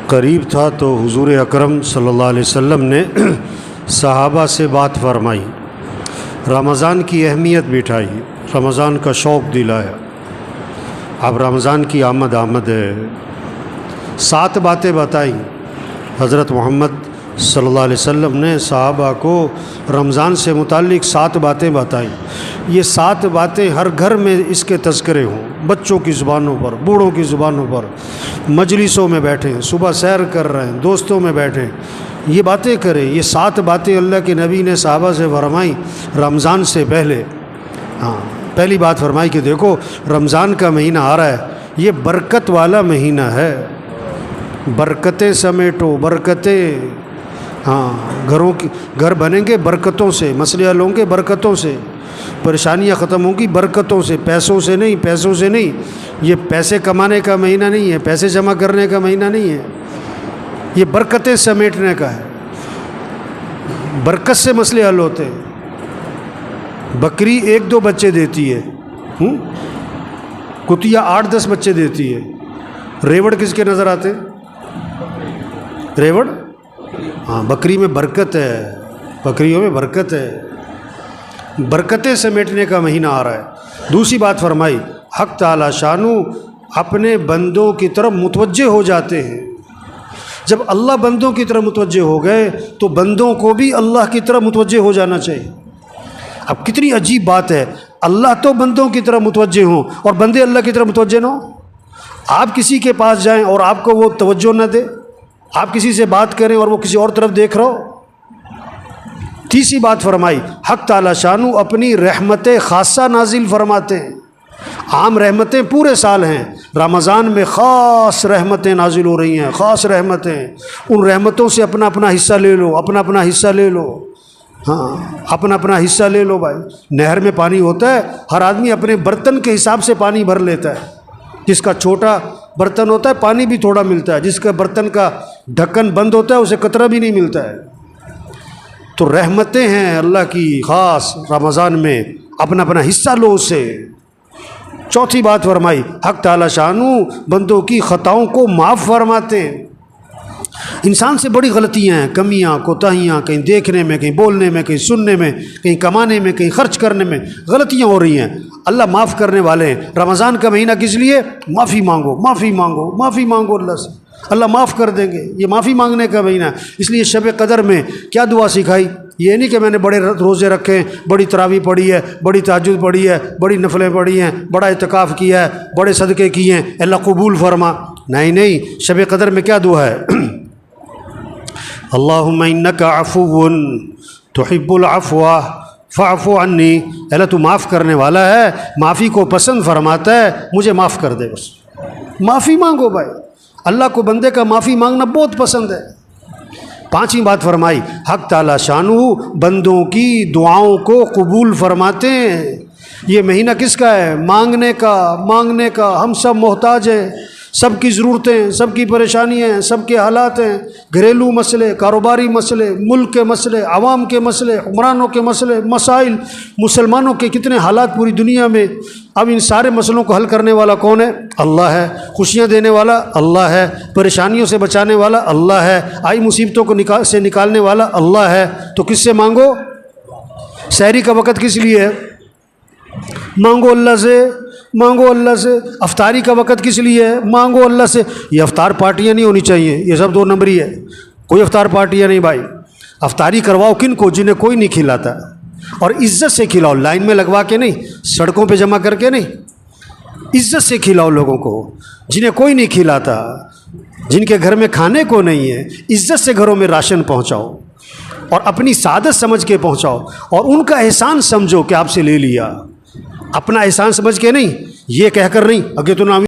قریب تھا تو حضور اکرم صلی اللہ علیہ وسلم نے صحابہ سے بات فرمائی، رمضان کی اہمیت بٹھائی، رمضان کا شوق دلایا۔ اب رمضان کی آمد ہے، 7 باتیں بتائیں حضرت محمد صلی اللہ علیہ وسلم نے صحابہ کو رمضان سے متعلق 7 باتیں بتائیں۔ یہ 7 باتیں ہر گھر میں اس کے تذکرے ہوں، بچوں کی زبانوں پر، بوڑھوں کی زبانوں پر، مجلسوں میں بیٹھیں، صبح سیر کر رہے ہیں، دوستوں میں بیٹھیں، یہ باتیں کریں۔ یہ 7 باتیں اللہ کے نبی نے صحابہ سے فرمائیں رمضان سے پہلے۔ پہلی بات فرمائی کہ دیکھو رمضان کا مہینہ آ رہا ہے، یہ برکت والا مہینہ ہے، برکتیں سمیٹو، برکتیں، گھر بنیں گے برکتوں سے، مسئلے حل ہوں گے برکتوں سے، پریشانیاں ختم ہوں گی برکتوں سے، پیسوں سے نہیں۔ یہ پیسے کمانے کا مہینہ نہیں ہے، پیسے جمع کرنے کا مہینہ نہیں ہے، یہ برکتیں سمیٹنے کا ہے۔ برکت سے مسئلے حل ہوتے ہیں۔ بکری 1-2 بچے دیتی ہے، کتیا 8-10 بچے دیتی ہے۔ ریوڑ کس کے نظر آتے ہیں؟ ریوڑ، بکری میں برکت ہے، بکریوں میں برکت ہے، برکتیں سمیٹنے کا مہینہ آ رہا ہے۔ دوسری بات فرمائی، حق تعالی شانو اپنے بندوں کی طرف متوجہ ہو جاتے ہیں۔ جب اللہ بندوں کی طرف متوجہ ہو گئے تو بندوں کو بھی اللہ کی طرف متوجہ ہو جانا چاہیے۔ اب کتنی عجیب بات ہے، اللہ تو بندوں کی طرف متوجہ ہوں اور بندے اللہ کی طرف متوجہ نہ ہوں۔ آپ کسی کے پاس جائیں اور آپ کو وہ توجہ نہ دے، آپ کسی سے بات کریں اور وہ کسی اور طرف دیکھ رہا ہو۔ تیسری بات فرمائی، حق تعالی شانو اپنی رحمت خاصہ نازل فرماتے ہیں۔ عام رحمتیں پورے سال ہیں، رمضان میں خاص رحمتیں نازل ہو رہی ہیں، خاص رحمتیں۔ ان رحمتوں سے اپنا اپنا حصہ لے لو، اپنا حصہ لے لو، اپنا حصہ لے لو بھائی۔ نہر میں پانی ہوتا ہے، ہر آدمی اپنے برتن کے حساب سے پانی بھر لیتا ہے۔ جس کا چھوٹا برتن ہوتا ہے پانی بھی تھوڑا ملتا ہے، جس کا برتن کا ڈھکن بند ہوتا ہے اسے قطرہ بھی نہیں ملتا ہے۔ تو رحمتیں ہیں اللہ کی خاص رمضان میں، اپنا حصہ لو اس سے۔ چوتھی بات فرمائی، حق تعالی شانو بندوں کی خطاؤں کو معاف فرماتے ہیں۔ انسان سے بڑی غلطیاں ہیں، کمیاں، کوتاہیاں، کہیں دیکھنے میں، کہیں بولنے میں، کہیں سننے میں، کہیں کمانے میں، کہیں خرچ کرنے میں غلطیاں ہو رہی ہیں۔ اللہ معاف کرنے والے ہیں۔ رمضان کا مہینہ کس لیے؟ معافی مانگو، معافی مانگو، معافی مانگو اللہ سے، اللہ معاف کر دیں گے۔ یہ معافی مانگنے کا مہینہ ہے۔ اس لیے شب قدر میں کیا دعا سکھائی؟ یہ نہیں کہ میں نے بڑے روزے رکھے ہیں، بڑی تراویح پڑھی ہے، بڑی تہجد پڑھی ہے، بڑی نفلیں پڑھی ہیں، بڑا اعتکاف کیا ہے، بڑے صدقے کیے ہیں، اللہ قبول فرما۔ نہیں، شب قدر میں کیا دعا ہے؟ اللہم انک عفو تحب العفو فاعف عنی۔ اللہ تو معاف کرنے والا ہے، معافی کو پسند فرماتا ہے، مجھے معاف کر دے۔ بس معافی مانگو بھائی، اللہ کو بندے کا معافی مانگنا بہت پسند ہے۔ پانچویں بات فرمائی، حق تعالی شانو بندوں کی دعاؤں کو قبول فرماتے ہیں۔ یہ مہینہ کس کا ہے؟ مانگنے کا۔ ہم سب محتاج ہیں، سب کی ضرورتیں، سب کی پریشانیاں ہیں، سب کے حالات ہیں، گھریلو مسئلے، کاروباری مسئلے، ملک کے مسئلے، عوام کے مسئلے، حکمرانوں کے مسئلے، مسائل، مسلمانوں کے کتنے حالات پوری دنیا میں۔ اب ان سارے مسئلوں کو حل کرنے والا کون ہے؟ اللہ ہے۔ خوشیاں دینے والا اللہ ہے، پریشانیوں سے بچانے والا اللہ ہے، آئی مصیبتوں کو سے نکالنے والا اللہ ہے۔ تو کس سے مانگو؟ سحری کا وقت کس لیے ہے؟ مانگو اللہ سے، مانگو اللہ سے۔ افطاری کا وقت کس لیے ہے؟ مانگو اللہ سے۔ یہ افطار پارٹیاں نہیں ہونی چاہیے، یہ سب 2 نمبری ہے۔ کوئی افطار پارٹیاں نہیں بھائی۔ افطاری کرواؤ کن کو؟ جنہیں کوئی نہیں کھلاتا، اور عزت سے کھلاؤ، لائن میں لگوا کے نہیں، سڑکوں پہ جمع کر کے نہیں، عزت سے کھلاؤ لوگوں کو۔ جنہیں کوئی نہیں کھلاتا، جن کے گھر میں کھانے کو نہیں ہے، عزت سے گھروں میں راشن پہنچاؤ، اور اپنی سعادت سمجھ کے پہنچاؤ، اور ان کا احسان سمجھو کہ آپ سے لے لیا۔ اپنا احسان سمجھ کے نہیں، یہ کہہ کر نہیں، اگے تو نام